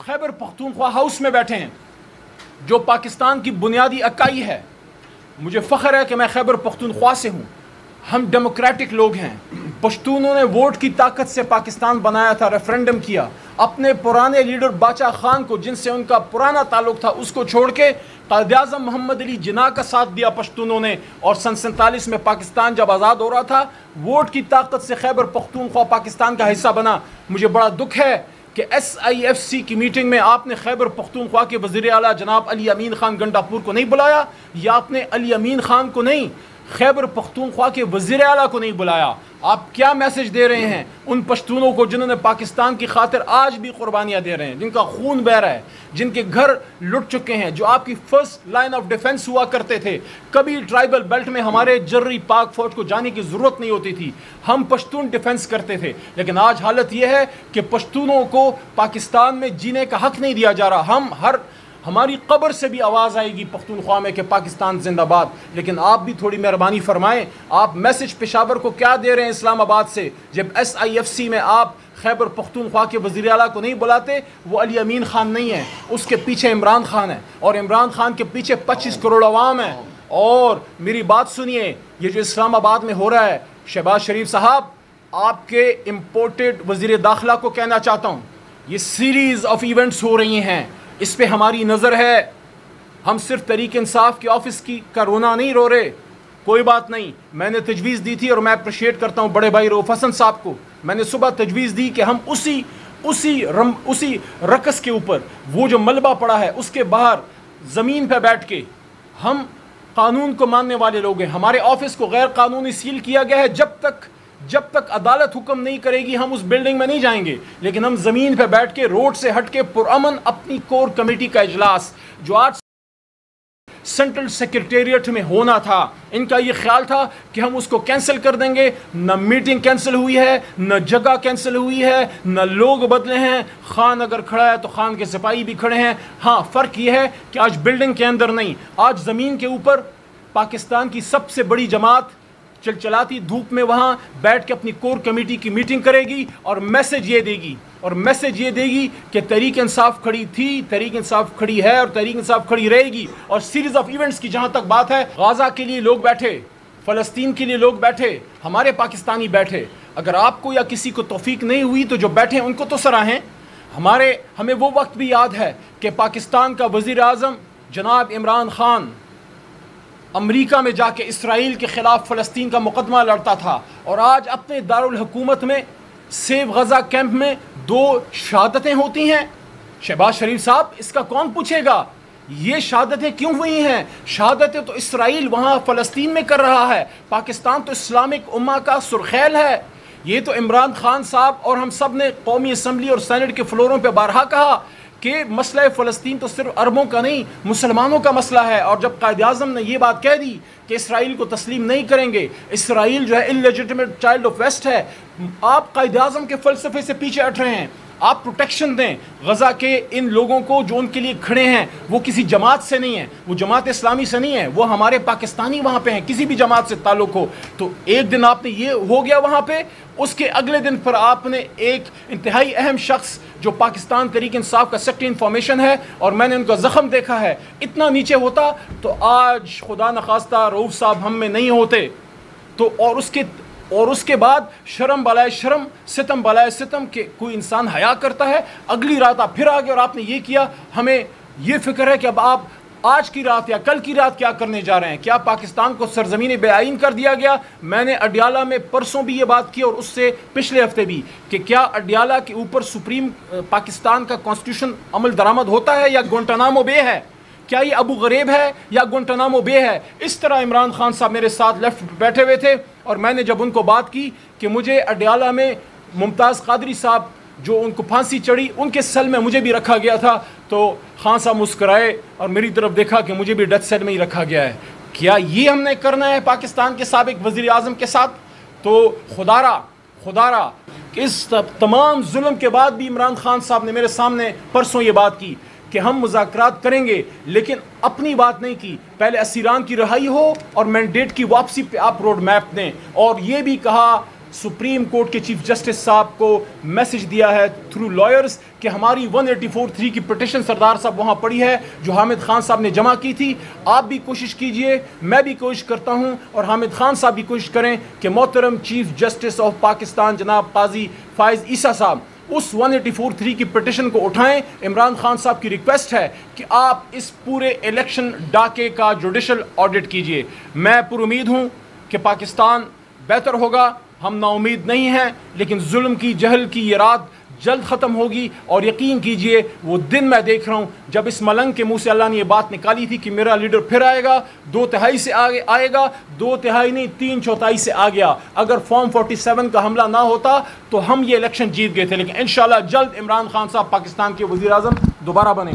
Khyber Pakhtunkhwa house में बैठे हैं जो पाकिस्तान की बुनियादी इकाई है। मुझे फ़ख्र है कि मैं खैबर पख्तूनख्वा से हूँ। हम डेमोक्रेटिक लोग हैं। पश्तूनों ने वोट की ताकत से पाकिस्तान बनाया था, रेफरेंडम किया। अपने पुराने लीडर बादशाह खान को, जिनसे उनका पुराना ताल्लुक था, उसको छोड़ के कायद-ए-आज़म मोहम्मद अली जिन्ना का साथ दिया पश्तूनों ने। और सन 47 में पाकिस्तान जब आज़ाद हो रहा था, वोट की ताकत से खैबर पख्तूनख्वा पाकिस्तान का हिस्सा बना। मुझे बड़ा दुख है कि SIFC की मीटिंग में आपने खैबर पख्तूनख्वा के वज़ीर आला जनाब अली अमीन खान गंडापुर को नहीं बुलाया, या आपने अली अमीन खान को नहीं, खैबर पख्तूनख्वा के वज़ीर आला को नहीं बुलाया। आप क्या मैसेज दे रहे हैं उन पश्तूनों को जिन्होंने पाकिस्तान की खातिर आज भी कुर्बानियाँ दे रहे हैं, जिनका खून बह रहा है, जिनके घर लुट चुके हैं, जो आपकी फर्स्ट लाइन ऑफ डिफेंस हुआ करते थे। कभी ट्राइबल बेल्ट में हमारे जर्री पाक फौज को जाने की ज़रूरत नहीं होती थी, हम पश्तून डिफेंस करते थे। लेकिन आज हालत यह है कि पश्तूनों को पाकिस्तान में जीने का हक़ नहीं दिया जा रहा। हमारी कब्र से भी आवाज़ आएगी पख्तूनख्वा में कि पाकिस्तान जिंदाबाद। लेकिन आप भी थोड़ी मेहरबानी फरमाएं, आप मैसेज पेशावर को क्या दे रहे हैं इस्लामाबाद से, जब SIFC में आप खैबर पख्तूनख्वा के वज़ीर आला को नहीं बुलाते। वो अली अमीन खान नहीं है, उसके पीछे इमरान खान है, और इमरान खान के पीछे 25 करोड़ अवाम है। और मेरी बात सुनिए, ये जो इस्लामाबाद में हो रहा है, शहबाज शरीफ साहब, आपके इम्पोर्टेड वज़ीर दाखिला को कहना चाहता हूँ, ये सीरीज़ ऑफ इवेंट्स हो रही हैं, इस पे हमारी नज़र है। हम सिर्फ तहरीक इंसाफ के ऑफिस का रोना नहीं रो रहे। कोई बात नहीं, मैंने तजवीज़ दी थी और मैं अप्रिशिएट करता हूँ बड़े भाई रऊफ़ हसन साहब को। मैंने सुबह तजवीज़ दी कि हम उसी रकस के ऊपर, वो जो मलबा पड़ा है उसके बाहर ज़मीन पर बैठ के, हम कानून को मानने वाले लोग हैं। हमारे ऑफिस को गैर कानूनी सील किया गया है। जब तक अदालत हुक्म नहीं करेगी हम उस बिल्डिंग में नहीं जाएंगे। लेकिन हम ज़मीन पर बैठ के, रोड से हट के पुरअमन अपनी कोर कमेटी का इजलास जो आज सेंट्रल सेक्रेटेरिएट में होना था, इनका ये ख्याल था कि हम उसको कैंसिल कर देंगे। न मीटिंग कैंसिल हुई है, न जगह कैंसिल हुई है, न लोग बदले हैं। खान अगर खड़ा है तो खान के सिपाही भी खड़े हैं। हाँ, फ़र्क ये है कि आज बिल्डिंग के अंदर नहीं, आज ज़मीन के ऊपर पाकिस्तान की सबसे बड़ी जमात चलचलाती धूप में वहाँ बैठ के अपनी कोर कमेटी की मीटिंग करेगी और मैसेज ये देगी कि तहरीक इंसाफ खड़ी थी, तहरीक इंसाफ खड़ी है और तहरीक इंसाफ खड़ी रहेगी। और सीरीज़ ऑफ इवेंट्स की जहाँ तक बात है, गाज़ा के लिए लोग बैठे, फ़लस्तीन के लिए लोग बैठे, हमारे पाकिस्तानी बैठे। अगर आपको या किसी को तौफीक नहीं हुई तो जो बैठे उनको तो सराहें। हमें वो वक्त भी याद है कि पाकिस्तान का वज़ीर आज़म जनाब इमरान खान अमेरिका में जाके इसराइल के ख़िलाफ़ फ़लस्तीन का मुकदमा लड़ता था, और आज अपने दारुल हुकूमत में सेव गज़ा कैंप में 2 शहादतें होती हैं। शहबाज शरीफ साहब, इसका कौन पूछेगा? ये शहादतें क्यों हुई हैं? शहादतें तो इसराइल वहाँ फ़लस्तीन में कर रहा है। पाकिस्तान तो इस्लामिक उम्मा का सुरखैल है। ये तो इमरान खान साहब और हम सब ने कौमी असम्बली और सेनेट के फ्लोरों पर बारहा कहा कि मसला फ़लस्तीन तो सिर्फ अरबों का नहीं, मुसलमानों का मसला है। और जब कायद-ए-आज़म ने ये बात कह दी कि इसराइल को तस्लीम नहीं करेंगे, इसराइल जो है इललेजिटिमेट चाइल्ड ऑफ वेस्ट है, आप कायद-ए-आज़म के फ़लसफ़े से पीछे हट रहे हैं। आप प्रोटेक्शन दें गज़ा के इन लोगों को जो उनके लिए खड़े हैं। वो किसी जमात से नहीं है, वो जमात इस्लामी से नहीं है, वो हमारे पाकिस्तानी वहाँ पे हैं, किसी भी जमात से ताल्लुक़ हो। तो एक दिन आपने ये हो गया वहाँ पे, उसके अगले दिन पर आपने एक इंतहाई अहम शख्स जो पाकिस्तान तहरीक इंसाफ का सेक्रेटरी इंफॉर्मेशन है, और मैंने उनका ज़ख्म देखा है, इतना नीचे होता तो आज खुदा न खास्ता रऊफ़ साहब हम में नहीं होते। तो और उसके बाद शर्म बलाए शर्म, सितम बलाए सितम के कोई इंसान हया करता है। अगली रात आप फिर आ गए और आपने ये किया। हमें ये फ़िक्र है कि अब आप आज की रात या कल की रात क्या करने जा रहे हैं। क्या पाकिस्तान को सरजमीन बेआइन कर दिया गया? मैंने अडियाला में परसों भी ये बात की और उससे पिछले हफ्ते भी, कि क्या अडियाला के ऊपर सुप्रीम पाकिस्तान का कॉन्स्टिट्यूशन अमल दरामद होता है या गुंटानामो बे है? क्या ये अबू गरीब है या गुंटानामो बे है? इस तरह इमरान खान साहब मेरे साथ लेफ्ट बैठे हुए थे, और मैंने जब उनको बात की कि मुझे अडियाला में मुमताज़ कादरी साहब जो उनको फांसी चढ़ी, उनके सेल में मुझे भी रखा गया था, तो खान साहब मुस्कराए और मेरी तरफ देखा कि मुझे भी डेथ सेल में ही रखा गया है। क्या ये हमने करना है पाकिस्तान के साबिक वज़ीर आज़म के साथ? तो खुदारा इस तमाम जुल्म के बाद भी इमरान खान साहब ने मेरे सामने परसों ये बात की कि हम मुज़ाकरात करेंगे, लेकिन अपनी बात नहीं की। पहले असीरान की रिहाई हो और मैंडेट की वापसी पे आप रोड मैप दें। और ये भी कहा سپریم کورٹ کے چیف جسٹس صاحب کو میسج دیا ہے تھرو لائرز کہ ہماری 184(3) کی پٹیشن سردار صاحب وہاں پڑی ہے جو حامد خان صاحب نے جمع کی تھی. آپ بھی کوشش کیجئے, میں بھی کوشش کرتا ہوں, اور حامد خان صاحب بھی کوشش کریں کہ محترم چیف جسٹس آف پاکستان جناب قاضی فائز عیسیٰ صاحب اس 184(3) کی پٹیشن کو اٹھائیں. عمران خان صاحب کی ریکویسٹ ہے کہ آپ اس پورے الیکشن ڈاکے کا جوڈیشل آڈٹ کیجئے. میں پر امید ہوں کہ پاکستان بہتر ہوگا. ہم نا امید نہیں ہیں, لیکن ظلم کی, جہل کی یہ رات جلد ختم ہوگی. اور یقین کیجئے وہ دن میں دیکھ رہا ہوں جب اس ملنگ کے منہ سے اللہ نے یہ بات نکالی تھی کہ میرا لیڈر پھر آئے گا, 2/3 سے آگے آئے گا, 2/3 نہیں 3/4 سے آ گیا. اگر فارم 47 کا حملہ نہ ہوتا تو ہم یہ الیکشن جیت گئے تھے. لیکن انشاءاللہ جلد عمران خان صاحب پاکستان کے وزیر اعظم دوبارہ بنیں.